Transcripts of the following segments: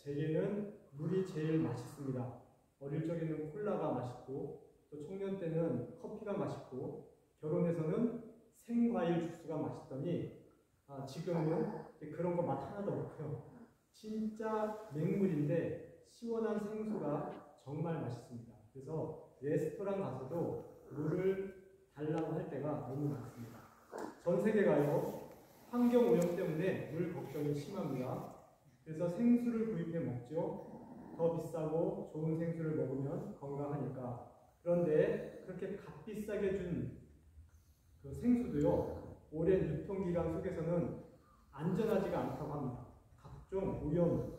제게는 물이 제일 맛있습니다. 어릴 적에는 콜라가 맛있고 또 청년 때는 커피가 맛있고 결혼해서는 생과일 주스가 맛있더니 지금은 그런 거 맛 하나도 없고요. 진짜 맹물인데 시원한 생수가 정말 맛있습니다. 그래서 레스토랑 가서도 물을 달라고 할 때가 너무 많습니다. 전 세계가요, 환경 오염 때문에 물 걱정이 심합니다. 그래서 생수를 구입해 먹죠. 더 비싸고 좋은 생수를 먹으면 건강하니까. 그런데 그렇게 값비싸게 준 그 생수도요, 오랜 유통기간 속에서는 안전하지가 않다고 합니다. 각종 오염,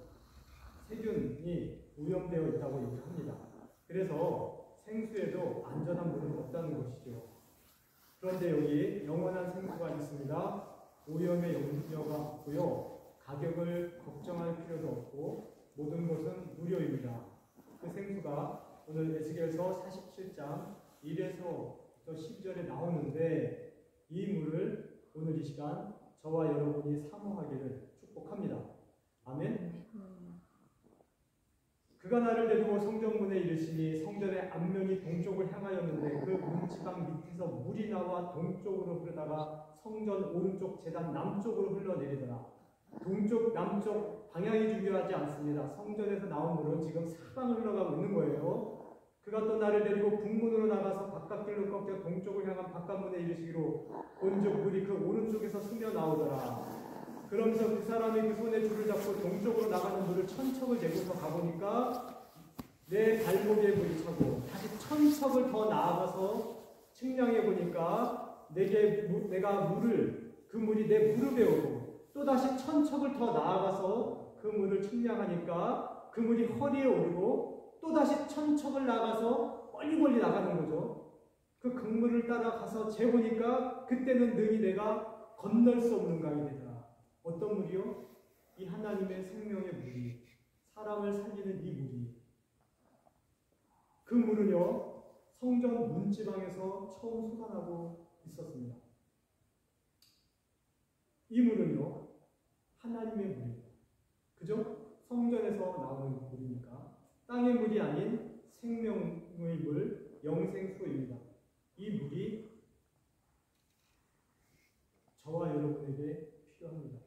세균이 오염되어 있다고 얘기합니다. 그래서 생수에도 안전한 물은 없다는 것이죠. 그런데 여기 영원한 생수가 있습니다. 오염의 염려가 없고요. 가격을 걱정할 필요도 없고 모든 것은 무료입니다. 그 생수가 오늘 에스겔서 47장 1에서부터 12절에 나오는데 이 물을 오늘 이 시간 저와 여러분이 사모하기를 축복합니다. 아멘. 그가 나를 데리고 성전문에 이르시니 성전의 앞면이 동쪽을 향하였는데 그 문지방 밑에서 물이 나와 동쪽으로 흐르다가 성전 오른쪽 제단 남쪽으로 흘러내리더라. 동쪽, 남쪽 방향이 중요하지 않습니다. 성전에서 나온 물은 지금 사방을 흘러가고 있는 거예요. 그가 또 나를 데리고 북문으로 나가서 바깥길로 꺾여 동쪽을 향한 바깥문에 이르시기로 본즉 물이 그 오른쪽에서 스며 나오더라. 그러면서 그 사람이 그 손에 줄을 잡고 동쪽으로 나가는 물을 천척을 재고서 가보니까 내 발목에 물이 차고 다시 천척을 더 나아가서 측량해 보니까 내가 그 물이 내 무릎에 오고 또 다시 천척을 더 나아가서 그 물을 측량하니까 그 물이 허리에 오르고 또 다시 천척을 나가서 멀리 나가는 거죠. 그 강물을 따라가서 재보니까 그때는 능히 내가 건널 수 없는 강이 되더라. 어떤 물이요? 이 하나님의 생명의 물이, 사람을 살리는 이 물이. 그 물은요, 성전 문지방에서 처음 솟아나고 있었습니다. 이 물은요, 하나님의 물이에요. 그죠? 성전에서 나오는 물이니까. 땅의 물이 아닌 생명의 물, 영생수입니다. 이 물이 저와 여러분에게 필요합니다.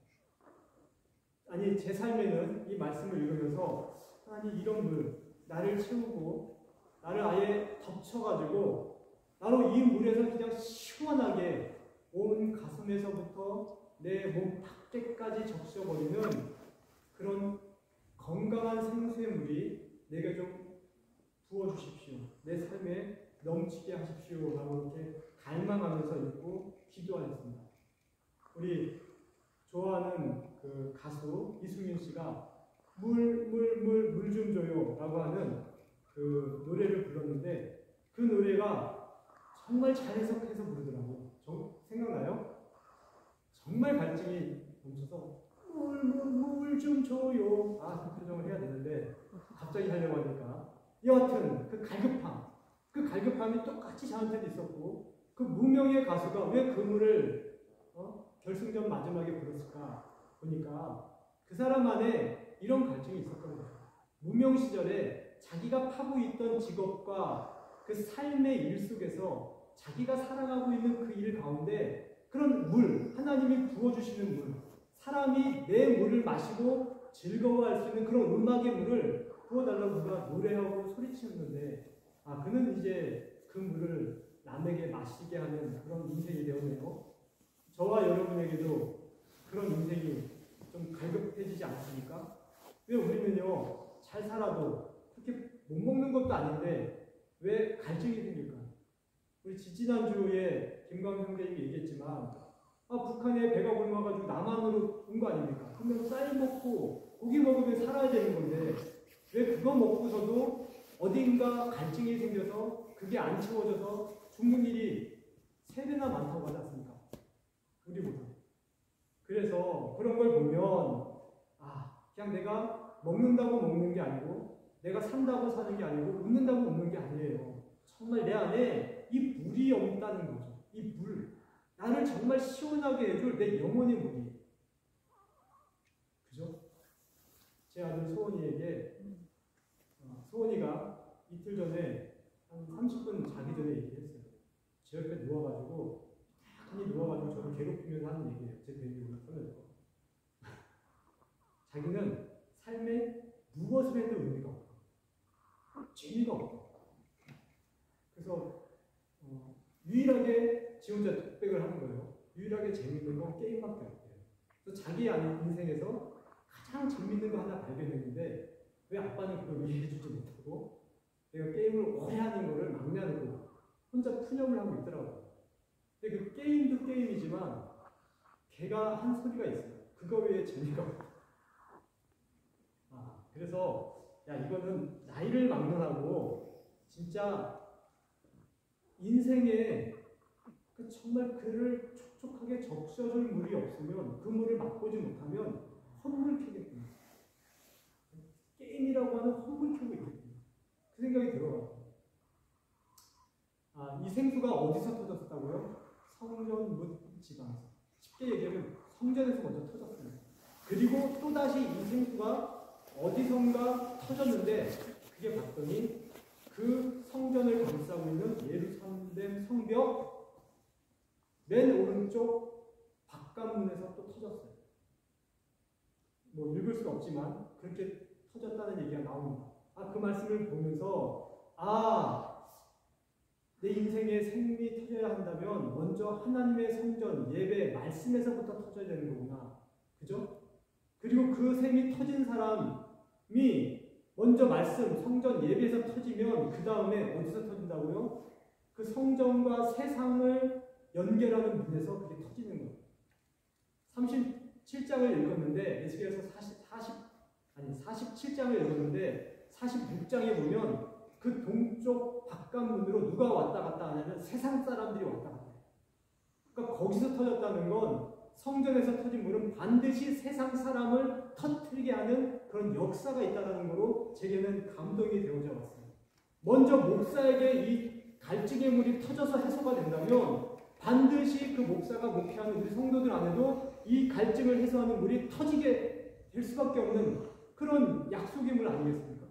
아니, 제 삶에는 이 말씀을 읽으면서 하나님 이런 물, 나를 채우고 나를 아예 덮쳐가지고 나로 이 물에서 그냥 시원하게 온 가슴에서부터 내 몸 탁대까지 적셔버리는 그런 건강한 생수의 물이 내게 좀 부어주십시오. 내 삶에 넘치게 하십시오. 라고 이렇게 갈망하면서 읽고 기도하였습니다. 우리 좋아하는 그 가수 이승윤 씨가 물 좀 줘요 라고 하는 그 노래를 불렀는데 그 노래가 정말 잘 해석해서 부르더라고요. 생각나요? 정말 갈증이 넘쳐서 물 좀 줘요. 그 표정을 해야 되는데 갑자기 하려고 하니까 여하튼 그 갈급함이 똑같이 저한테도 있었고 그 무명의 가수가 왜 그 물을 결승전 마지막에 불렀을까 보니까 그 사람 안에 이런 갈증이 있었던 거예요. 무명 시절에 자기가 파고 있던 직업과 그 삶의 일 속에서 자기가 살아가고 있는 그 일 가운데 그런 물, 하나님이 부어주시는 물, 사람이 내 물을 마시고 즐거워할 수 있는 그런 음악의 물을 부어달라고 누가 노래하고 소리치는데 그는 이제 그 물을 남에게 마시게 하는 그런 인생이 되었네요. 저와 여러분에게도 그런 인생이 좀 갈급해지지 않습니까? 왜 우리는요, 잘 살아도 그렇게 못 먹는 것도 아닌데 왜 갈증이 생길까요? 우리 지지난주에 김광 형제님이 얘기했지만 북한에 배가 굶어가지고 남한으로 온 거 아닙니까? 그러면 쌀 먹고 고기 먹으면 살아야 되는 건데 왜 그거 먹고서도 어딘가 갈증이 생겨서 그게 안 채워져서 죽는 일이 3배나 많다고 하지 않습니까? 우리보다. 그래서 그런 걸 보면 그냥 내가 먹는다고 먹는 게 아니고 내가 산다고 사는 게 아니고 웃는다고 웃는 게 아니에요. 정말 내 안에 이 물이 없다는 거죠. 이 물. 나를 정말 시원하게 해줄 내 영혼의 물이. 그죠? 제 아들 소원 소원이에게 소원이가 이틀 전에 한 30분 자기 전에 얘기했어요. 제 옆에 누워가지고 탁하니 누워가지고 저를 괴롭히면서 하는 얘기예요. 제 베이비를 꺼내서 자기는 삶에 무엇을 해도 의미가 없다. 재미가 없다. 그래서 유일하게 지 혼자 독백을 하는 거예요. 유일하게 재밌는 건 게임밖에 없대요. 그래서 자기 인생에서 가장 재밌는 거 하나 발견했는데 왜 아빠는 그걸 이해해주지 못하고 내가 게임을 오래 하는 거를 막냐고 혼자 푸념을 하고 있더라고요. 근데 그 게임도 게임이지만 걔가 한 소리가 있어요. 그거 외에 재미가 없다. 그래서 야 이거는 나이를 막론하고 진짜 인생에 정말 그를 촉촉하게 적셔줄 물이 없으면 그 물을 맛보지 못하면 헛물 캐겠구나. 게임이라고 하는 헛물 캐고 있겠구나. 그 생각이 들어요. 이 생수가 어디서 터졌다고요? 성전 문 지방에서. 쉽게 얘기하면 성전에서 먼저 터졌습니다. 그리고 또다시 이 생수가 어디선가 터졌는데 그게 봤더니 그 성전을 감싸고 있는 예루살렘 성벽 맨 오른쪽 바깥문에서 또 터졌어요. 뭐 읽을 수 없지만 그렇게 터졌다는 얘기가 나옵니다. 그 말씀을 보면서 내 인생에 샘이 터져야 한다면 먼저 하나님의 성전, 예배, 말씀에서부터 터져야 되는 거구나. 그죠? 그리고 그 샘이 터진 사람이 먼저 말씀, 성전, 예배에서 터지면 그 다음에 어디서 터진다고요? 그 성전과 세상을 연결하는 문에서 그게 터지는 거예요. 37장을 읽었는데 에스겔서 47장을 읽었는데 46장에 보면 그 동쪽 바깥문으로 누가 왔다 갔다 하냐면 세상 사람들이 왔다 갔다 해요. 그러니까 거기서 터졌다는 건 성전에서 터진 물은 반드시 세상 사람을 터뜨리게 하는 그런 역사가 있다는 거로 제게는 감동이 되어져 왔어요. 먼저 목사에게 이 갈증의 물이 터져서 해소가 된다면 반드시 그 목사가 목회하는 우리 성도들 안에도 이 갈증을 해소하는 물이 터지게 될 수밖에 없는 그런 약속의 물 아니겠습니까?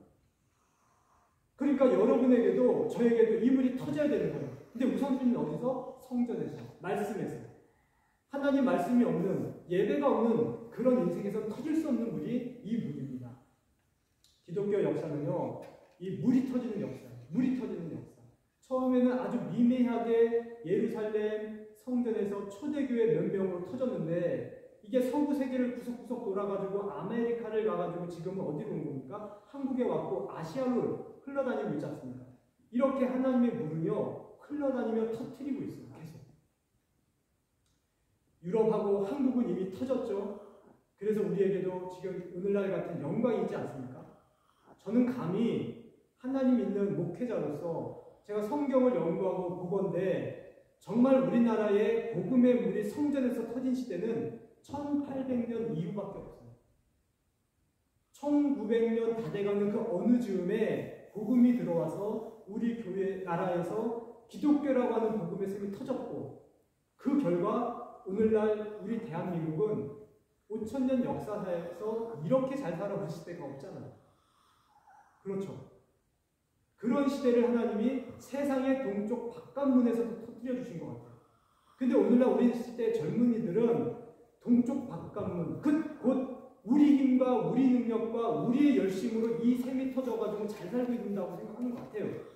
그러니까 여러분에게도 저에게도 이 물이 터져야 되는 거예요. 근데 우선순위는 어디서? 성전에서, 말씀에서. 하나님 말씀이 없는, 예배가 없는 그런 인생에서 터질 수 없는 물이 이 물입니다. 기독교 역사는요, 이 물이 터지는 역사예요. 물이 터지는 역사. 처음에는 아주 미미하게 예루살렘 성전에서 초대교회 몇 명으로 터졌는데 이게 서구 세계를 구석구석 돌아가지고 아메리카를 가가지고 지금은 어디로 온 겁니까? 한국에 왔고 아시아로 흘러다니고 있지 않습니까? 이렇게 하나님의 물은요, 흘러다니며 터뜨리고 있어요. 계속. 유럽하고 한국은 이미 터졌죠. 그래서 우리에게도 지금 오늘날 같은 영광이 있지 않습니까? 저는 감히 하나님 믿는 목회자로서 제가 성경을 연구하고 보건데 정말 우리나라의 복음의 물이 성전에서 터진 시대는 1800년 이후밖에 없어요. 1900년 다 돼가는 그 어느 즈음에 복음이 들어와서 우리 교회 나라에서 기독교라고 하는 복음의 샘이 터졌고 그 결과 오늘날 우리 대한민국은 5000년 역사에서 이렇게 잘 살아본 시대가 없잖아요. 그렇죠. 그런 시대를 하나님이 세상의 동쪽 바깥문에서도 터뜨려 주신 것 같아요. 근데 오늘날 우리 시대 젊은이들은 동쪽 바깥문, 곧 우리 힘과 우리 능력과 우리의 열심으로 이 샘이 터져가지고 잘 살고 있는다고 생각하는 것 같아요.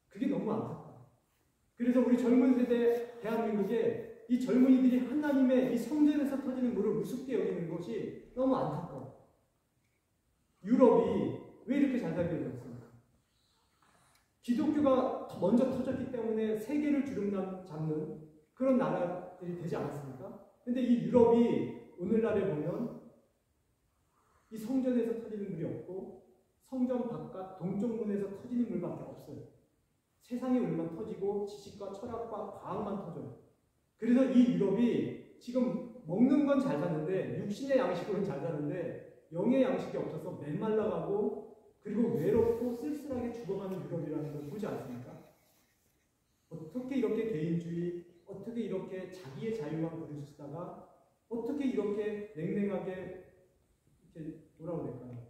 그게 너무 안타까워요. 그래서 우리 젊은 세대 대한민국에 이 젊은이들이 하나님의 이 성전에서 터지는 물을 우습게 여기는 것이 너무 안타까워요. 유럽이 왜 이렇게 잘 살게 되었습니까? 기독교가 먼저 터졌기 때문에 세계를 주름잡는 그런 나라들이 되지 않았습니까? 근데 이 유럽이 오늘날에 보면 이 성전에서 터지는 물이 없고 성전 바깥 동쪽 문에서 터지는 물밖에 없어요. 세상의 물만 터지고 지식과 철학과 과학만 터져요. 그래서 이 유럽이 지금 먹는 건 잘 사는데 육신의 양식으로는 잘 사는데 영의 양식이 없어서 메말라가고 그리고 외롭고 쓸쓸하게 죽어가는 유럽이라는 걸 보지 않습니까? 어떻게 이렇게 개인주의, 어떻게 이렇게 자기의 자유만 부르시다가 어떻게 이렇게 냉랭하게 이렇게 뭐라고 될까요?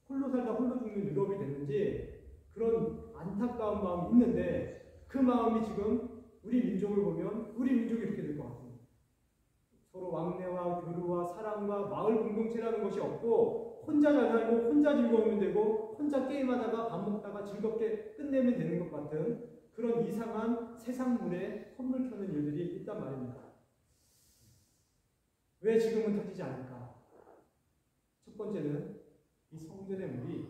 홀로 살다 홀로 죽는 유럽이 됐는지 그런 안타까운 마음이 있는데 그 마음이 지금 우리 민족을 보면 우리 민족이 이렇게 될 것 같아요. 서로 왕래와 교류와 사랑과 마을 공동체라는 것이 없고 혼자 잘 살고 혼자 즐거우면 되고 혼자 게임하다가 밥 먹다가 즐겁게 끝내면 되는 것 같은 그런 이상한 세상물에 선물 켜는 일들이 있단 말입니다. 왜 지금은 터지지 않을까? 첫 번째는 이 성전의 물이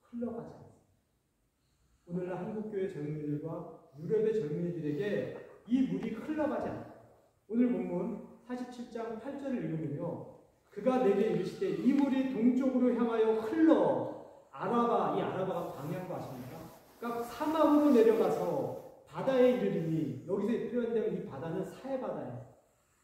흘러가지 않습니다. 오늘날 한국교회 젊은이들과 유럽의 젊은이들에게 이 물이 흘러가지 않아요. 오늘 본문 47장 8절을 읽으면요. 그가 내게 이르시되 이 물이 동쪽으로 향하여 흘러 아라바, 이 아라바가 광야인 거 아십니까? 그러니까 사막으로 내려가서 바다에 이르리니 여기서 표현되는 이 바다는 사해바다예요.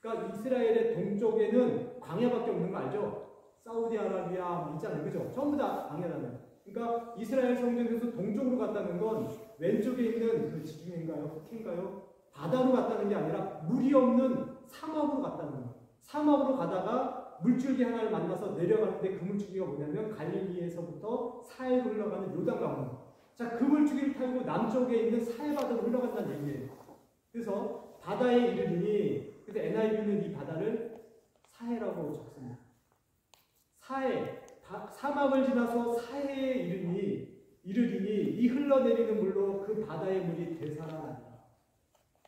그러니까 이스라엘의 동쪽에는 광야밖에 없는 거 알죠? 사우디아라비아 있잖아요. 그죠? 전부 다 광야잖아요. 그러니까 이스라엘 성전에서 동쪽으로 갔다는 건 왼쪽에 있는 그 지중해인가요? 흑해인가요? 바다로 갔다는 게 아니라 물이 없는 사막으로 갔다는 거예요. 사막으로 가다가 물줄기 하나를 만나서 내려가는데 그 물줄기가 뭐냐면 갈릴리에서부터 사해로 흘러가는 요단강으로. 자, 그 물줄기를 타고 남쪽에 있는 사해바다로 흘러간다는 얘기예요. 그래서 바다에 이르니, 그래서 NIV는 이 바다를 사해라고 적습니다. 사해, 사막을 지나서 사해에 이르리니 이 흘러내리는 물로 그 바다의 물이 되살아나리라.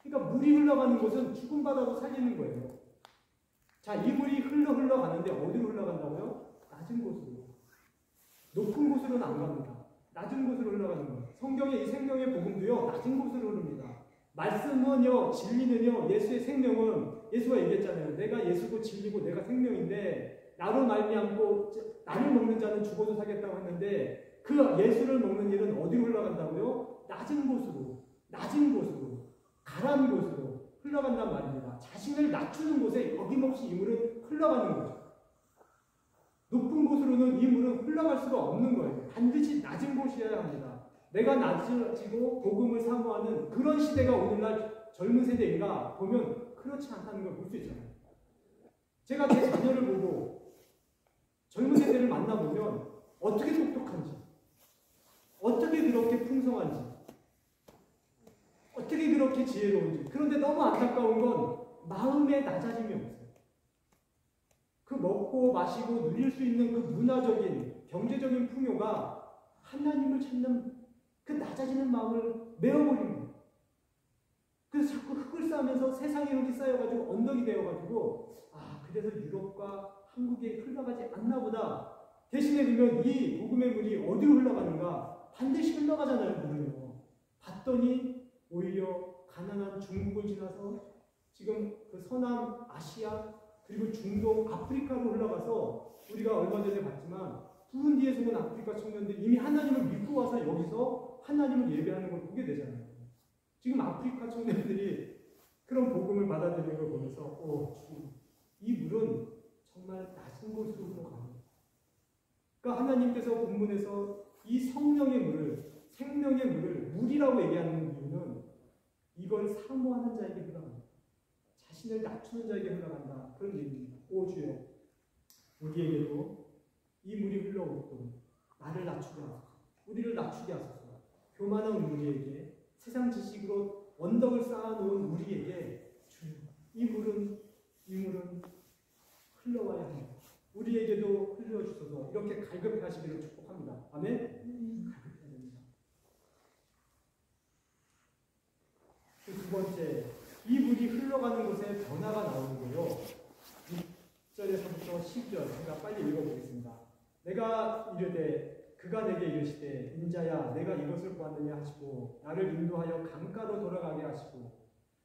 그러니까 물이 흘러가는 곳은 죽은 바다로 살리는 거예요. 자, 이 물이 흘러가는데 어디로 흘러간다고요? 낮은 곳으로. 높은 곳으로는 안 갑니다. 낮은 곳으로 흘러가는 거예요. 성경의 이 생명의 복음도요, 낮은 곳으로 흐릅니다. 말씀은요, 진리는요, 예수의 생명은, 예수가 얘기했잖아요. 내가 예수고 진리고 내가 생명인데, 나로 말미암고 나를 먹는 자는 죽어도 살겠다고 했는데, 그 예수를 먹는 일은 어디로 흘러간다고요? 낮은 곳으로, 가라앉은 곳으로 흘러간단 말입니다. 자신을 낮추는 곳에 어김없이 이 물은 흘러가는 거죠. 높은 곳으로는 이 물은 흘러갈 수가 없는 거예요. 반드시 낮은 곳이어야 합니다. 내가 낮아지고 복음을 사모하는 그런 시대가 오늘날 젊은 세대인가 보면 그렇지 않다는 걸 볼 수 있잖아요. 제가 제 자녀를 보고 젊은 세대를 만나보면 어떻게 똑똑한지, 어떻게 그렇게 풍성한지, 어떻게 그렇게 지혜로운지. 그런데 너무 안타까운 건 마음의 낮아짐이 없어요. 그 먹고 마시고 누릴 수 있는 그 문화적인 경제적인 풍요가 하나님을 찾는 그 낮아지는 마음을 메어버린 거예요. 그래서 자꾸 흙을 쌓으면서 세상에 흙이 쌓여가지고 언덕이 되어가지고 그래서 유럽과 한국에 흘러가지 않나 보다. 대신에 그러면 이 복음의 물이 어디로 흘러가는가? 반드시 흘러가잖아요. 물은요. 봤더니 오히려 가난한 중국을 지나서 지금 그 서남 아시아 그리고 중동 아프리카로 흘러가서 우리가 얼마 전에 봤지만 부룬디에서 온 아프리카 청년들이 이미 하나님을 믿고 와서 여기서 하나님을 예배하는 걸 보게 되잖아요. 지금 아프리카 청년들이 그런 복음을 받아들이는 걸 보면서 이 물은 정말 낮은 곳으로 흘러가는. 그러니까 하나님께서 본문에서 이 성령의 물을, 생명의 물을 물이라고 얘기하는 이유는 이걸 사모하는 자에게 흘러간다. 자신을 낮추는 자에게 흘러간다. 그런 얘기입니다. 오 주여, 우리에게도 이 물이 흘러오도록 나를 낮추게 하소서. 우리를 낮추게 하소서. 교만한 우리에게, 세상 지식으로 언덕을 쌓아놓은 우리에게 주여, 이 물은 흘러와야 합니다. 우리에게도 흘려주소서. 이렇게 갈급해 하시기를 축복합니다. 아멘? 갈급해야 됩니다. 두 번째, 이 물이 흘러가는 곳에 변화가 나오는 거예요. 6절에서부터 10절, 제가 빨리 읽어보겠습니다. 내가 이르되 그가 내게 이르시되 인자야 내가 이것을 보았느냐 하시고 나를 인도하여 강가로 돌아가게 하시고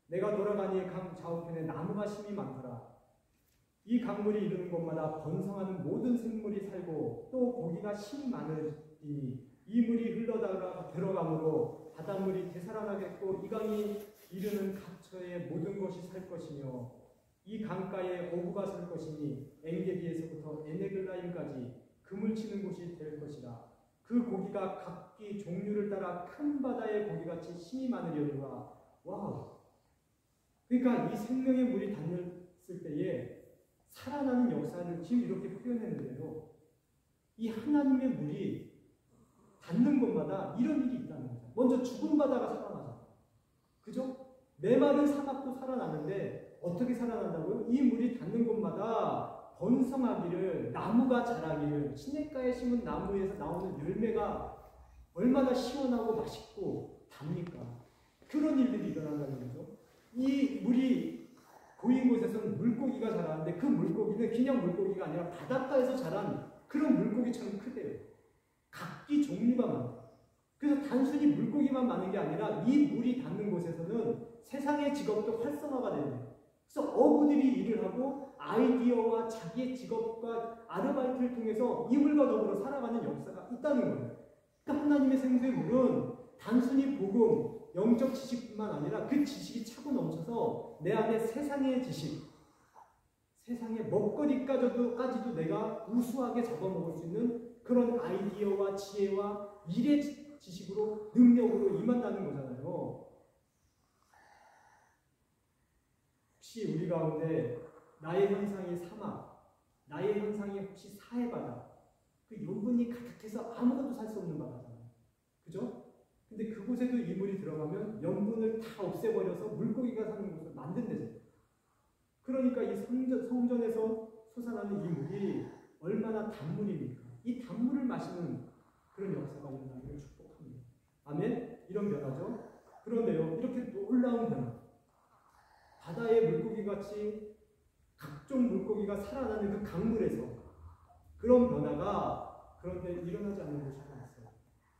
내가 돌아가니 강 좌우편에 나무가 심이 많더라. 이 강물이 이르는 곳마다 번성하는 모든 생물이 살고 또 고기가 심이 많으니 이 물이 흘러다가 들어가므로 바닷물이 되살아나겠고 이 강이 이르는 각처의 모든 것이 살 것이며 이 강가에 어부가 설 것이니 엔게디에서부터 에네글라임까지 그물 치는 곳이 될 것이라. 그 고기가 각기 종류를 따라 큰 바다의 고기같이 심이 많으려니와. 와우. 그러니까 이 생명의 물이 닿았을 때에 살아나는 역사를 지금 이렇게 표현했는데요. 이 하나님의 물이 닿는 곳마다 이런 일이 있다는 거죠. 먼저 죽은 바다가 살아나죠. 그죠? 메마른 사막도 살아나는데 어떻게 살아난다고요? 이 물이 닿는 곳마다 번성하기를, 나무가 자라기를, 시냇가에 심은 나무에서 나오는 열매가 얼마나 시원하고 맛있고 답니까? 그런 일들이 일어난다는 거죠. 이 물이 고인 곳에서는 물고기가 자라는데 그 물고기는 그냥 물고기가 아니라 바닷가에서 자란 그런 물고기처럼 크대요. 각기 종류가 많아요. 그래서 단순히 물고기만 많은 게 아니라 이 물이 닿는 곳에서는 세상의 직업도 활성화가 되네요. 그래서 어부들이 일을 하고 아이디어와 자기의 직업과 아르바이트를 통해서 이 물과 더불어 살아가는 역사가 있다는 거예요. 그러니까 하나님의 생수의 물은 단순히 복음, 영적 지식뿐만 아니라 그 지식이 차고 넘쳐서 내 안에 세상의 지식, 세상의 먹거리까지도 내가 우수하게 잡아먹을 수 있는 그런 아이디어와 지혜와 일의 지식으로, 능력으로 임한다는 거잖아요. 혹시 우리 가운데 나의 현상이 사막, 나의 현상이 혹시 사해바다, 그 염분이 가득해서 아무것도 살 수 없는 바다잖아요. 그죠? 근데 그곳에도 이 물이 들어가면 염분을 다 없애버려서 물고기가 사는 곳을 만든대요. 그러니까 이 성전에서 솟아나는 이 물이 얼마나 단물입니까? 이 단물을 마시는 그런 역사가 일어나기를 축복합니다. 아멘? 이런 변화죠. 그런데요, 이렇게 놀라운 변화, 바다의 물고기같이 각종 물고기가 살아나는 그 강물에서 그런 변화가 그런데 일어나지 않는 곳이 하나 있어요.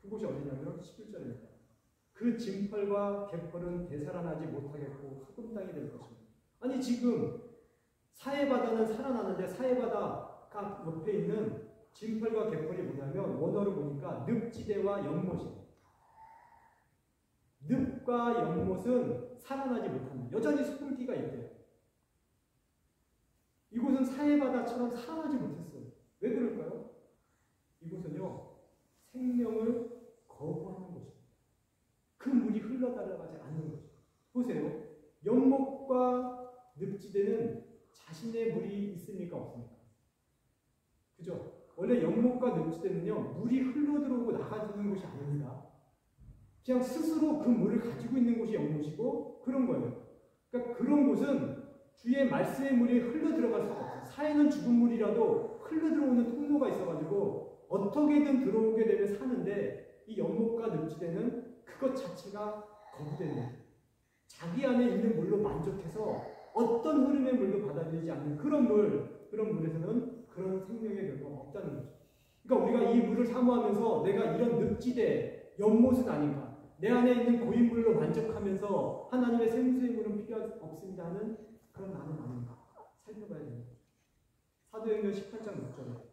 그곳이 어디냐면 11절입니다. 그 진펄과 갯벌은 되살아나지 못하겠고 소금 땅이 될 것입니다. 아니 지금 사해바다는 살아나는데 사해바다가 옆에 있는 진펄과 갯벌이 뭐냐면 원어로 보니까 늪지대와 연못이에요. 늪과 연못은 살아나지 못합니다. 여전히 소금기가 있대요. 이곳은 사해바다처럼 살아나지 못했어요. 왜 그럴까요? 이곳은요, 생명을 거부하는 곳입니다. 그 물이 흘러들어가지 않는 거죠. 보세요. 연못과 늪지대는 자신의 물이 있습니까? 없습니까? 그죠? 원래 연못과 늪지대는요, 물이 흘러들어오고 나가는 곳이 아닙니다. 그냥 스스로 그 물을 가지고 있는 곳이 연못이고 그런 거예요. 그러니까 그런 곳은 주의 말씀의 물이 흘러들어갈 수가 없어요. 사해는 죽은 물이라도 흘러들어오는 통로가 있어가지고 어떻게든 들어오게 되면 사는데 이 연못과 늪지대는 그것 자체가 거부되는 거예요. 자기 안에 있는 물로 만족해서 어떤 흐름의 물도 받아들이지 않는 그런 물에서는 그런 생명의 결과가 없다는 거죠. 그러니까 우리가 이 물을 사모하면서 내가 이런 늪지대, 연못은 아닌가, 내 안에 있는 고인물로 만족하면서 하나님의 생수의 물은 필요 없습니다 하는 그런 나는 아닌가 살펴봐야 됩니다. 사도행전 18장 6절에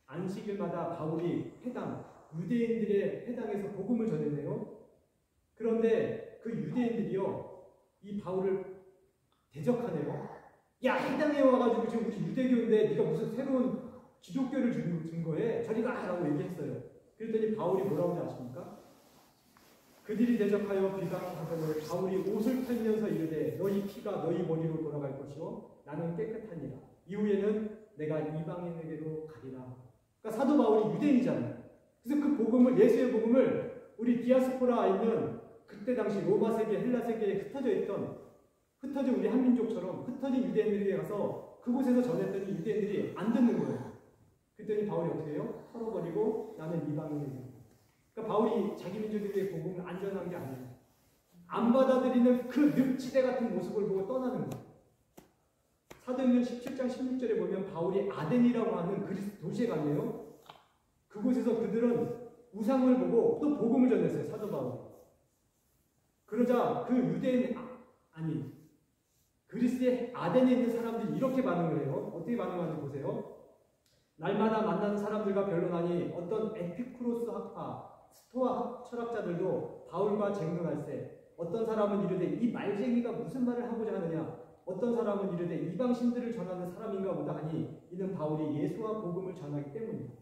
안식일마다 바울이 유대인들의 회당에서 복음을 전했네요. 그런데 그 유대인들이요, 이 바울을 대적하네요. 야, 회당에 와가지고 지금 우리 유대교인데 네가 무슨 새로운 기독교를 준 거에 저리 가라고 얘기했어요. 그랬더니 바울이 뭐라고 하지 아십니까? 그들이 대적하여 비방하더니 바울이 옷을 펴면서 이르되 너희 피가 너희 머리로 돌아갈 것이요 나는 깨끗하니라. 이후에는 내가 이방인에게로 가리라. 그러니까 사도 바울이 유대인이잖아요. 그래서 그 복음을, 예수의 복음을 우리 디아스포라에 있는 그때 당시 로마 세계, 헬라 세계에 흩어진 우리 한민족처럼 흩어진 유대인들에게 가서 그곳에서 전했더니 유대인들이 안 듣는 거예요. 그랬더니 바울이 어떻게 해요? 털어버리고 나는 이방인에게. 그러니까 바울이 자기 민족에게 복음을 안전한 게 아니에요. 안 받아들이는 그 늪지대 같은 모습을 보고 떠나는 거예요. 사도행전 17장 16절에 보면 바울이 아덴이라고 하는 그리스 도시에 갔네요. 그곳에서 그들은 우상을 보고 또 복음을 전했어요. 사도 바울이. 그러자 그 유대인 그리스의 아덴에 있는 사람들이 이렇게 반응을 해요. 어떻게 반응하는지 보세요. 날마다 만나는 사람들과 변론하니 어떤 에피쿠로스 학파, 스토아 철학자들도 바울과 쟁론할세. 어떤 사람은 이르되 이 말쟁이가 무슨 말을 하고자 하느냐. 어떤 사람은 이르되 이방 신들을 전하는 사람인가 보다 하니 이는 바울이 예수와 복음을 전하기 때문이다.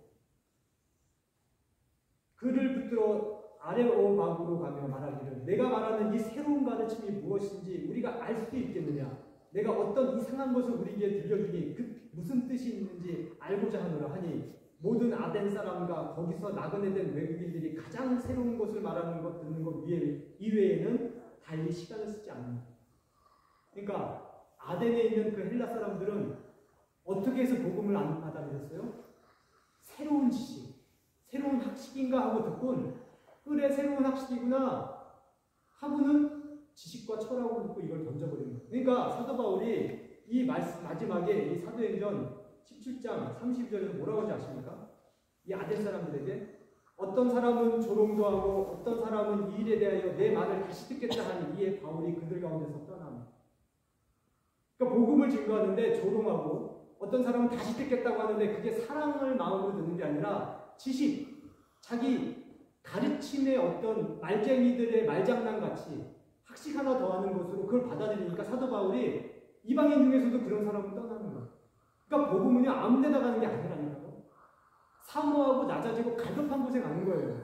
그를 붙들어 아레오바구로 가며 말하기를 내가 말하는 이 새로운 가르침이 무엇인지 우리가 알 수 있겠느냐. 내가 어떤 이상한 것을 우리에게 들려주니 그 무슨 뜻이 있는지 알고자 하노라 하니 모든 아덴 사람과 거기서 나그네된 외국인들이 가장 새로운 것을 말하는 것, 듣는 것 이외에는 달리 시간을 쓰지 않는다. 그러니까 아덴에 있는 그 헬라 사람들은 어떻게 해서 복음을 안 받아들였어요? 새로운 지식, 새로운 학식인가 하고 듣곤 그래 새로운 학식이구나 하고는 지식과 철학을 듣고 이걸 던져버리는 거예요. 그러니까 사도 바울이 이 마지막에 이 사도행전 17장 32절에서 뭐라고 하지 아십니까? 이 아덴 사람들에게 어떤 사람은 조롱도 하고 어떤 사람은 이 일에 대하여 내 말을 다시 듣겠다 하니 이에 바울이 그들 가운데서 떠납니다. 그러니까 복음을 증거하는데 조롱하고 어떤 사람은 다시 듣겠다고 하는데 그게 사랑을 마음으로 듣는 게 아니라 지식, 자기 가르침의 어떤 말쟁이들의 말장난같이 학식 하나 더하는 것으로 그걸 받아들이니까 사도 바울이 이방인 중에서도 그런 사람은 떠나는 거예요. 그러니까 복음은요 아무 데나 가는 게 아니라니까요. 사모하고 낮아지고 갈급한 곳에 가는 거예요.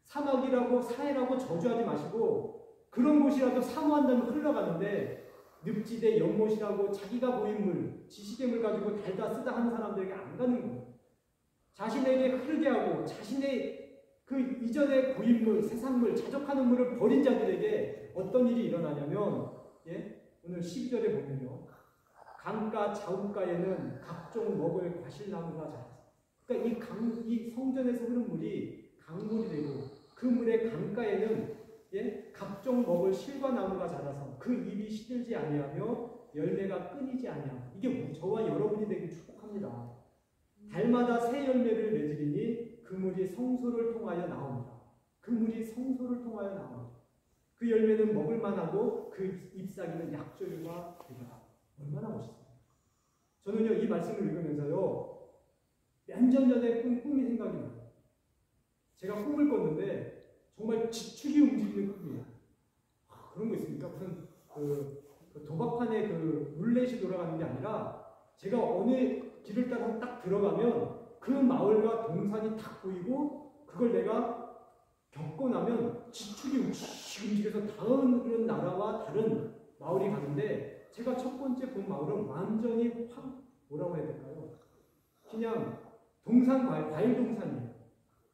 사막이라고 사해라고 저주하지 마시고 그런 곳이라도 사모한다면 흘러가는데 늪지대 연못이라고 자기가 보인 물, 지식의 물 가지고 달다 쓰다 하는 사람들에게 안 가는 거예요. 자신에게 흐르게 하고 자신의 그 이전의 고인물, 세상물, 자족하는 물을 버린 자들에게 어떤 일이 일어나냐면 오늘 12절에 보면요. 강가 좌우가에는 각종 먹을 과실나무가 자랐어요. 그러니까 이 성전에서 흐른 물이 강물이 되고 그 물의 강가에는 각종 먹을 실과나무가 자라서 그 잎이 시들지 아니하며 열매가 끊이지 아니하며 이게 저와 여러분이 되기 축복합니다. 달마다 새 열매를 맺으리니 그 물이 성소를 통하여 나옵니다. 그 물이 성소를 통하여 나옵니다. 그 열매는 먹을 만하고 그 잎사귀는 약조류가 되리라. 얼마나 멋있어요. 저는요 이 말씀을 읽으면서요 몇 년 전에 꿈이 생각이 나요. 제가 꿈을 꿨는데 정말 지축이 움직이는 꿈이에요. 그런 거 있습니까? 무슨 그 도박판에 그 룰렛이 돌아가는 게 아니라 제가 어느 길을 따라 딱 들어가면 그 마을과 동산이 딱 보이고 그걸 내가 겪고 나면 지축이 움직여서 다른 나라와 다른 마을이 가는데 제가 첫 번째 본 마을은 완전히 뭐라고 해야 될까요? 그냥 과일 동산이에요.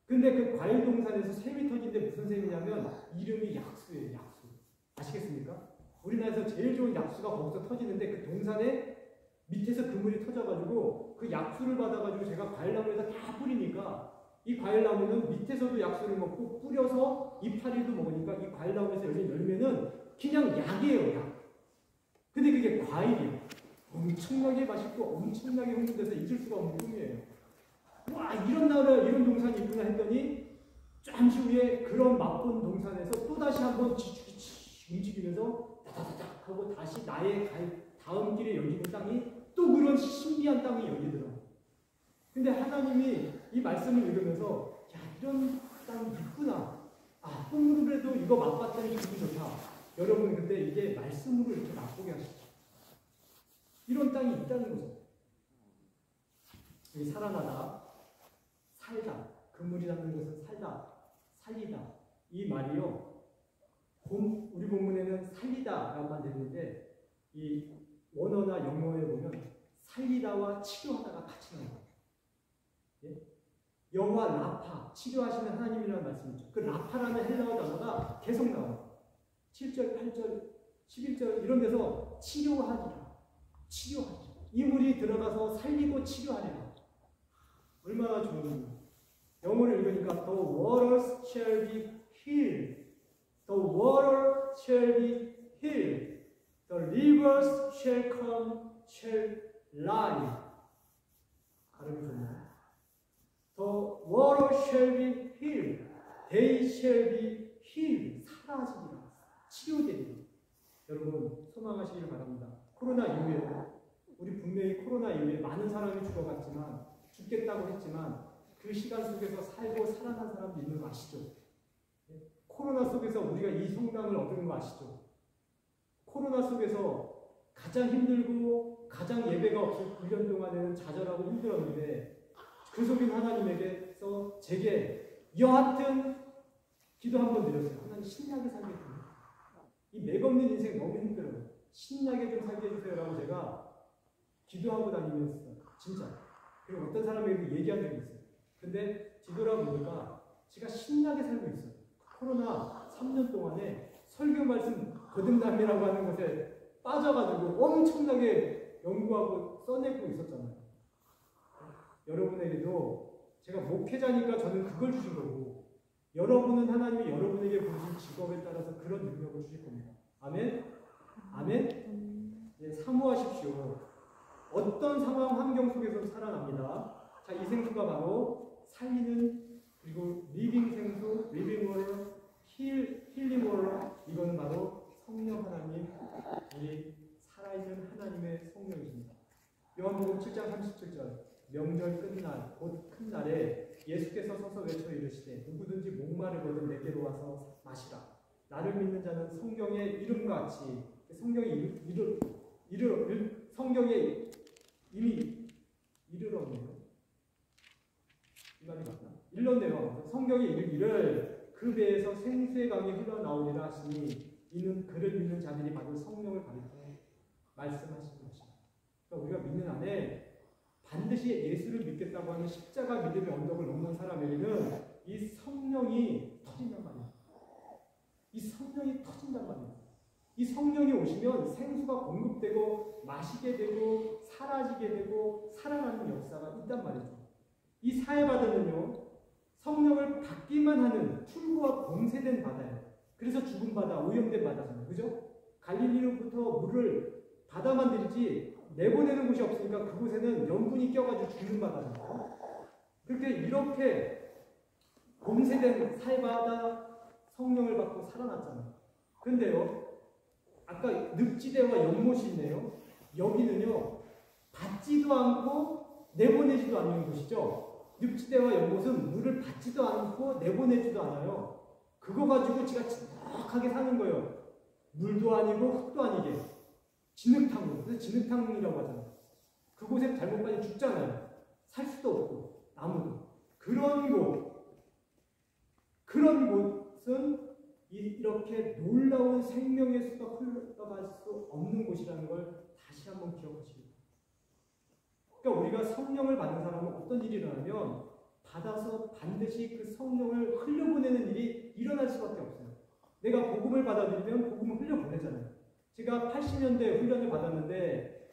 근데 그 과일 동산에서 샘이 터지는데 무슨 샘이냐면 이름이 약수예요. 약수. 아시겠습니까? 우리나라에서 제일 좋은 약수가 거기서 터지는데 그 동산에 밑에서 그물이 터져가지고 그 약수를 받아가지고 제가 과일나무에다 다 뿌리니까 이 과일나무는 밑에서도 약수를 먹고 뿌려서 이파리도 먹으니까 이 과일나무에서 열린 열매는 그냥 약이에요. 약. 근데 그게 과일이에요. 엄청나게 맛있고 엄청나게 흥분돼서 잊을 수가 없는 꿈이에요. 와 이런 나라 이런 동산이 있구나 했더니 잠시 후에 그런 맛본 동산에서 또다시 한번 지축이 움직이면서 다다다닥 하고 다시 나의 다음 길에 열리는 땅이 또 그런 신비한 땅이 열리더라고요. 근데 하나님이 이 말씀을 읽으면서 야 이런 땅이 있구나. 아 꿈으로라도 이거 맛봤더니 기분 좋다. 여러분 근데 이게 말씀으로 이렇게 맛보게 하시죠. 이런 땅이 있다는 거죠. 이 살아나다, 살다, 그물이라는 것은 살다, 살리다. 이 말이요. 우리 본문에는 살리다라고만 되는데 이 원어나 영어에 보면 살리다와 치료하다가 같이 나와요. 예? 여호와 라파, 치료하시는 하나님이라는 말씀이죠. 그 라파라는 헬라어 단어가 계속 나와요. 7절, 8절, 11절 이런 데서 치료하리라. 치료하리라. 이 물이 들어가서 살리고 치료하리라. 얼마나 좋은 영어를 읽으니까 The waters shall be healed. The water shall be healed. The rivers shall come, shall lie. 발음이 좋네요. The water shall be healed. They shall be healed. 사라지리라. 치료되리라. 여러분 소망하시길 바랍니다. 코로나 이후에 우리 분명히 코로나 이후에 많은 사람이 죽어갔지만 죽겠다고 했지만 그 시간 속에서 살고 살아난 사람도 있는 거 아시죠? 코로나 속에서 우리가 이 성당을 얻는 거 아시죠? 코로나 속에서 가장 힘들고 가장 예배가 없을 1년 동안에는 좌절하고 힘들었는데 그 속인 하나님에게서 제게 여하튼 기도 한번 드렸어요. 하나님 신나게 살게 해주세요. 이 맥없는 인생 너무 힘들어요. 신나게 좀 살게 해주세요라고 제가 기도하고 다니면서 진짜 그리고 어떤 사람에게도 얘기한 적이 있어요. 근데 뒤돌아보니까 지가 신나게 살고 있어요. 코로나 3년 동안에 설교 말씀 거듭남이라고 하는 것에 빠져가지고 엄청나게 연구하고 써내고 있었잖아요. 여러분에게도 제가 목회자니까 저는 그걸 주신 거고, 여러분은 하나님이 여러분에게 부르신 직업에 따라서 그런 능력을 주실 겁니다. 아멘? 아멘? 네, 사모하십시오. 어떤 상황, 환경 속에서 살아납니다. 자, 이 생수가 바로 살리는, 그리고 리빙 생수, 리빙 워터, 힐링 워터, 이거는 바로 성령 하나님, 이 살아있는 하나님의 성령이십니다. 요한복음 7장 37절, 명절 끝날 곧 큰 날에 예수께서 서서 외쳐 이르시되 누구든지 목마르거든 내게로 와서 마시라. 나를 믿는 자는 성경의 이름같이, 성경의 성경에 이미 이르렀네요. 이 말이 맞나? 일렀네요. 성경에 이르기를 그 배에서 생수의 강이 흘러나오리라 하시니 이는 그를 믿는 자들이 받을 성령을 가리켜 말씀하시는 것이다. 그러니까 우리가 믿는 안에 반드시 예수를 믿겠다고 하는 십자가 믿음의 언덕을 넘는 사람에게는 이 성령이 터진단 말이에요. 이 성령이 터진단 말이에요. 이 성령이 오시면 생수가 공급되고 마시게 되고 사라지게 되고 살아나는 역사가 있단 말이죠. 이 사해바다는요, 성령을 받기만 하는 툴과 봉쇄된 바다예요. 그래서 죽은 바다, 오염된 바다잖아요. 그죠? 갈릴리로부터 물을 바다만 들이지 내보내는 곳이 없으니까 그곳에는 염분이 껴가지고 죽는 바다잖아요. 그렇게 이렇게 봉쇄된 사해바다 성령을 받고 살아났잖아요. 그런데요, 아까 늪지대와 연못이 있네요. 여기는요, 받지도 않고 내보내지도 않는 곳이죠. 늪지대와 연못은 물을 받지도 않고 내보내지도 않아요. 그거 가지고 지가 정확하게 사는 거예요. 물도 아니고 흙도 아니게. 진흙탕으로. 그래서 진흙탕이라고 하잖아요. 그곳에 잘못 빠지면 죽잖아요. 살 수도 없고 나무도. 그런 곳은 이렇게 놀라운 생명의 수가 흘러갈 수 없는 곳이라는 걸 다시 한번 기억하시기 바랍니다. 그러니까 우리가 성령을 받는 사람은 어떤 일이 일어나면 받아서 반드시 그 성령을 흘려보내는 일이 일어날 수밖에 없어요. 내가 복음을 받아들이면 복음을 흘려보내잖아요. 제가 80년대 훈련을 받았는데,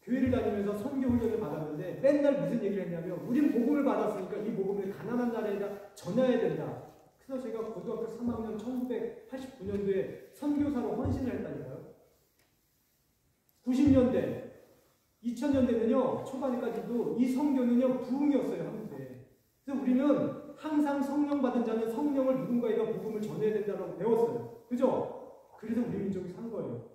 교회를 다니면서 선교 훈련을 받았는데 맨날 무슨 얘기를 했냐면, 우린 복음을 받았으니까 이 복음을 가난한 나라에다 전해야 된다. 그래서 제가 고등학교 3학년 1989년도에 선교사로 헌신을 했다니까요. 90년대, 2000년대는요, 초반에까지도 이 선교는요, 부흥이었어요, 한국에. 그래서 우리는 항상 성령 받은 자는 성령을 누군가에게 복음을 전해야 된다고 배웠어요. 그죠? 그래서 우리 민족이 산 거예요.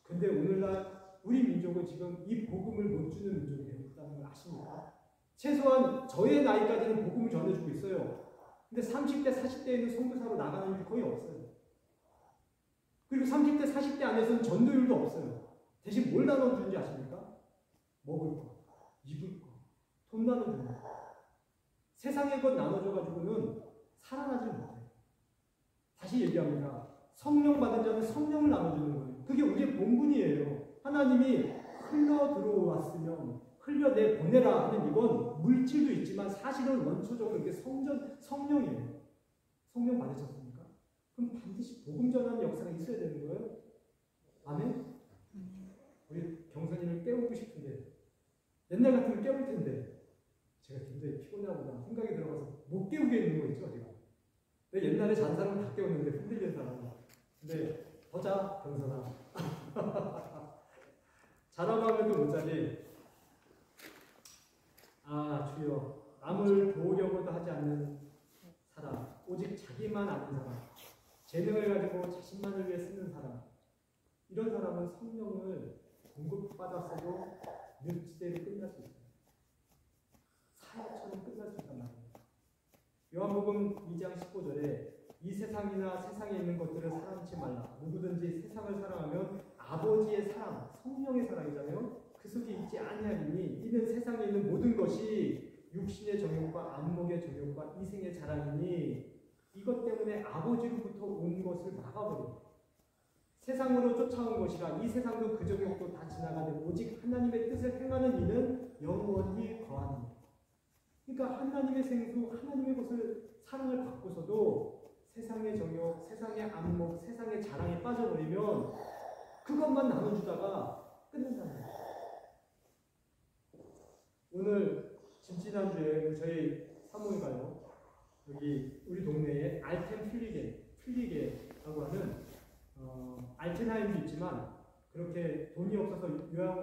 근데 오늘날 우리 민족은 지금 이 복음을 못 주는 민족이 되었다는 걸 아십니까? 최소한 저의 나이까지는 복음을 전해주고 있어요. 근데 30대, 40대에는 선교사로 나가는 일이 거의 없어요. 그리고 30대, 40대 안에서는 전도율도 없어요. 대신 뭘 나눠주는지 아십니까? 먹을 거, 입을 거, 돈 나눠주는 거. 세상의 것 나눠줘가지고는 살아나지 못해요. 다시 얘기합니다. 성령 받은 자는 성령을 나눠주는 거예요. 그게 우리의 본분이에요. 하나님이 흘러 들어왔으면 흘려내 보내라 하는 이건 물질도 있지만 사실은 원초적으로 이게 성령이에요. 성령 받으셨습니까? 그럼 반드시 복음 전하는 역사가 있어야 되는 거예요. 아멘? 우리 경선님을 깨우고 싶은데, 옛날 같으면 깨울 텐데 제가 굉장히 피곤하구나 생각이 들어가서 못 깨우게 있는 거 있죠, 제가. 근데 옛날에 잔 사람은 다 깨웠는데 흔들리는 사람은. 근데 더 자, 경선아. 자라고 하면 또 못 자지. 아, 주여, 남을 도우려고도 하지 않는 사람, 오직 자기만 아는 사람, 재능을 가지고 자신만을 위해 쓰는 사람, 이런 사람은 성령을 공급받았어도 늪지대로 끝날 수 있어요. 사역처럼 끝날 수 있단 말이에요. 요한복음 2장 15절에 이 세상이나 세상에 있는 것들을 사랑치 말라. 누구든지 세상을 사랑하면 아버지의 사랑, 성령의 사랑이잖아요. 그 속에 있지 아니하리니 이는 세상에 있는 모든 것이 육신의 정욕과 안목의 정욕과 이생의 자랑이니 이것 때문에 아버지로부터 온 것을 막아버려요. 세상으로 쫓아온 것이라 이 세상도 그 정욕도 다 지나가되 오직 하나님의 뜻을 행하는 이는 영원히 거하니. 그러니까 하나님의 생수, 하나님의 것을 사랑을 받고서도 세상의 정욕, 세상의 안목, 세상의 자랑에 빠져버리면 그것만 나눠주다가 끝난다는 거예요. 오늘 지난주에 저희 사모님가요, 여기 우리 동네에 알텐 플리게라고 하는 알텐하임도 있지만 그렇게 돈이 없어서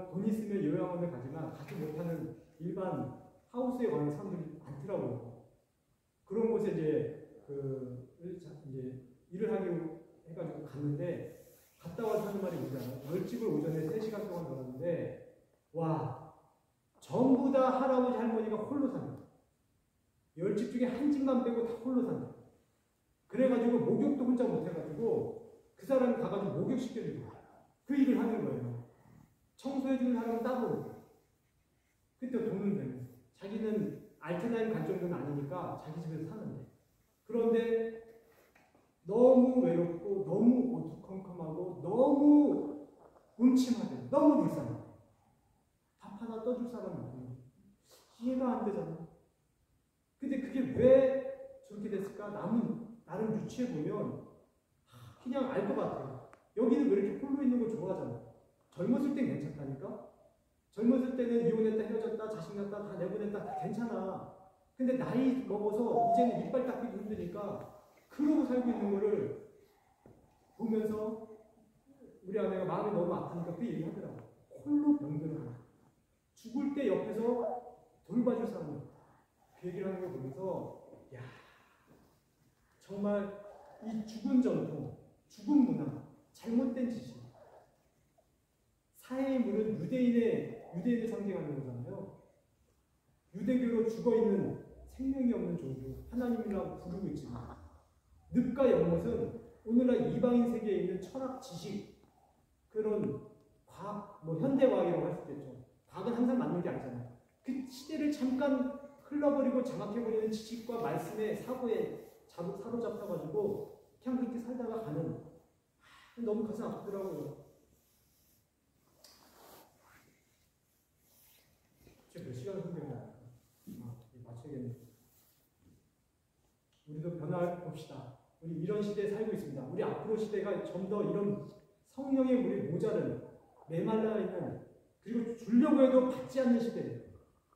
돈 있으면 요양원을 가지만 가지 못하는 일반 하우스에 가는 사람들이 많더라고요. 그런 곳에 이제 일을 하기로 해가지고 갔는데 갔다 와서 하는 말이 뭐잖아요. 10집을 오전에 3시간 동안 놀았는데 와, 전부 다 할아버지 할머니가 홀로 산다. 10집 중에 한 집만 빼고 다 홀로 산다. 그래가지고 목욕도 혼자 못해가지고 그 사람이 가가지고 목욕시켜주고 그 일을 하는 거예요. 청소해주는 사람은 따로 오고. 그때 돈은 되는. 자기는 알테나임 갈 정도는 아니니까 자기 집에서 사는데. 그런데 너무 외롭고 너무 어두컴컴하고 너무 음침하대. 너무 불쌍해. 밥 하나 떠줄 사람이 없는. 이해가 안 되잖아. 근데 그게 왜 저렇게 됐을까? 나름 유추해보면 그냥 알 것 같아요. 여기는 왜 이렇게 홀로 있는 걸 좋아하잖아. 젊었을 땐 괜찮다니까? 젊었을 때는 이혼했다, 헤어졌다, 자식 낳았다, 다 내보냈다, 다 괜찮아. 근데 나이 먹어서 이제는 이빨 닦기도 힘드니까 그러고 살고 있는 거를 보면서 우리 아내가 마음이 너무 아프니까 그 얘기 하더라고. 홀로 병들어. 죽을 때 옆에서 돌봐줄 사람이 없다. 그 얘기를 하는 걸 보면서 야, 정말 이 죽은 전통, 죽은 문화, 잘못된 지식. 사해의 물은 유대인을 상징하는 거잖아요. 유대교로 죽어있는 생명이 없는 종교, 하나님이라고 부르고 있지만 늪과 연못은 오늘날 이방인 세계에 있는 철학, 지식, 그런 과학, 현대과학이라고 할 수 있겠죠. 과학은 항상 맞는 게 아니잖아요. 그 시대를 잠깐 흘러버리고 장악해버리는 지식과 말씀의 사고에 사로잡혀가지고 그냥 그렇게 살다가 가는. 너무 가슴 아프더라고요. 몇 시간 소개해요? 맞춰야겠네. 우리도 변화해봅시다. 우리 이런 시대에 살고 있습니다. 우리 앞으로 시대가 좀 더 이런 성령의 물이 모자른, 메말라 있는, 그리고 주려고 해도 받지 않는 시대예요.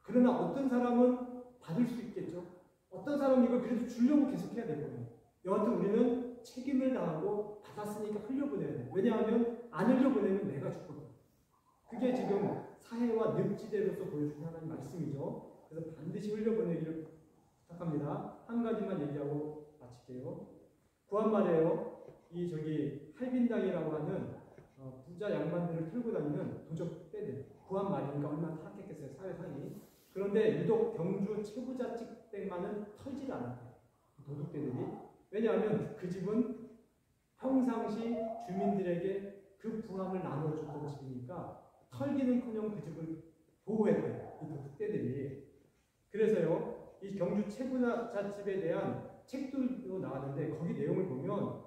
그러나 어떤 사람은 받을 수 있겠죠. 어떤 사람은 이걸 그래도 주려고 계속해야 되거든요. 여하튼 우리는 책임을 다하고 받았으니까 흘려보내야 돼요. 왜냐하면 안 흘려보내면 내가 죽거든. 그게 지금 사해와 늪지대로서 보여주는 하나님 말씀이죠. 그래서 반드시 흘려보내기를 부탁합니다. 한 가지만 얘기하고 마칠게요. 구한말에요. 할빈당이라고 하는 부자 양반들을 틀고 다니는 도적 떼들. 구한말이니까 얼마나 타락했겠어요. 사회상이. 그런데 유독 경주 최부잣집 댁만은 털지를 않았대요. 도둑떼들이. 왜냐하면 그 집은 평상시 주민들에게 그 부함을 나눠줬던 집이니까 털기는커녕 그 집을 보호했대요. 이 도둑떼들이. 그래서요, 이 경주 최부잣집에 대한 책도 나왔는데 거기 내용을 보면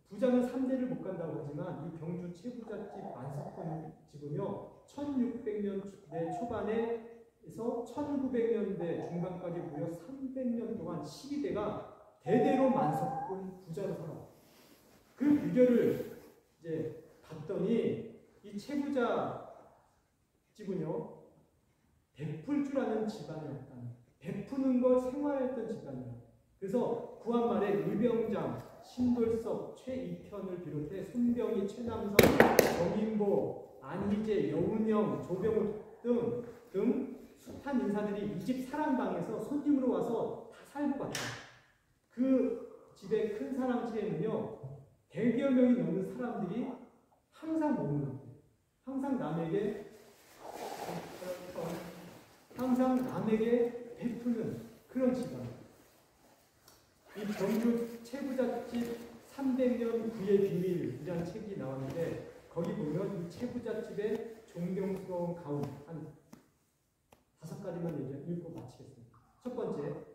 부자는 3대를 못 간다고 하지만 이 경주 최부잣집 만석권 집은요 1600년대 초반에서 1900년대 중반까지 무려 300년 동안 12대가 대대로 만석권 부자로 살아왔어요. 그 비결을 이제 봤더니 이 최부자 집은요 베풀 줄 아는 집안이었다는, 베푸는 걸 생활했던 집안이에요. 그래서 구한말에 의병장, 신돌섭, 최익현을 비롯해 손병희, 최남성, 정인보, 안희재, 여운영, 조병우 등 숱한 인사들이 이 집 사랑방에서 손님으로 와서 다 살고 갔다. 그 집의 큰 사랑채에는요 100여 명이 넘는 사람들이 항상 머무는 거예요. 항상 남에게 베푸는 그런 집안. 이 경주 최부잣집 300년 구의 비밀이라는 책이 나왔는데 거기 보면 이 최부잣집의 존경스러운 가운 한 5가지만 읽고 마치겠습니다. 첫 번째,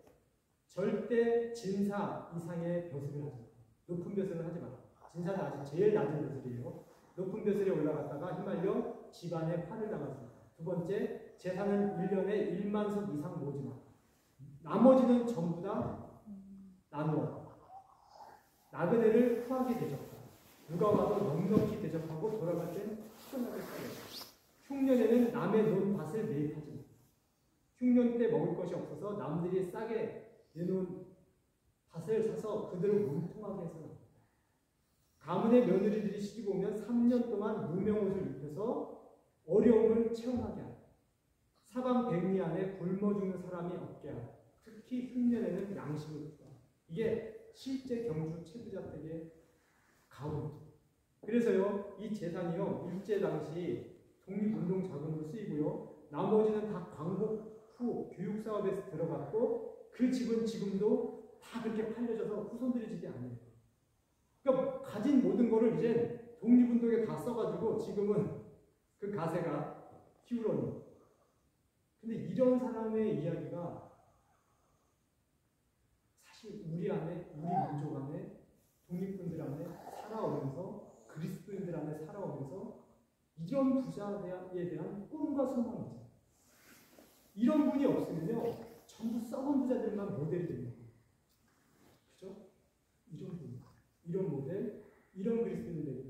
절대 진사 이상의 벼슬을 하지 마. 높은 벼슬을 하지 마. 진사는 아직 제일 낮은 벼슬이에요. 높은 벼슬에 올라갔다가 휘말려 집안에 팔을 당했습니다. 두 번째, 재산은 1년에 1만석 이상 모으지마. 나머지는 전부 다 나누어. 나그네를 후하게 대접하고 누가 와도 넉넉히 대접하고 돌아갈 땐 시원하게 살아요. 흉년에는 남의 논 밭을 매입하지 마. 흉년 때 먹을 것이 없어서 남들이 싸게 내놓은 밭을 사서 그들을 몸통하게 해서 가문의 며느리들이 시집 오면 3년 동안 무명옷을 입혀서 어려움을 체험하게 하고 사방 백리 안에 굶어 죽는 사람이 없게 하고 특히 흉년에는 양식을 줬다. 이게 실제 경주 채부자택의 가훈. 그래서요, 이 재산이요, 일제 당시 독립운동 자금으로 쓰이고요, 나머지는 다 광복 후 교육사업에서 들어갔고, 그 집은 지금도 다 그렇게 팔려져서 후손들이 집이 아니에요. 그러니까 가진 모든 거를 이제 독립운동에 다 써가지고 지금은 그 가세가 키우러니. 근데 이런 사람의 이야기가 사실 우리 안에, 우리 민족 안에, 독립군들 안에 살아오면서, 그리스도인들 안에 살아오면서 이런 부자에 대한 꿈과 소망이죠. 이런 분이 없으면요, 전부 썩은 부자들만 모델이 됩니다. 그죠? 이런 분, 이런 모델, 이런 그리스도인들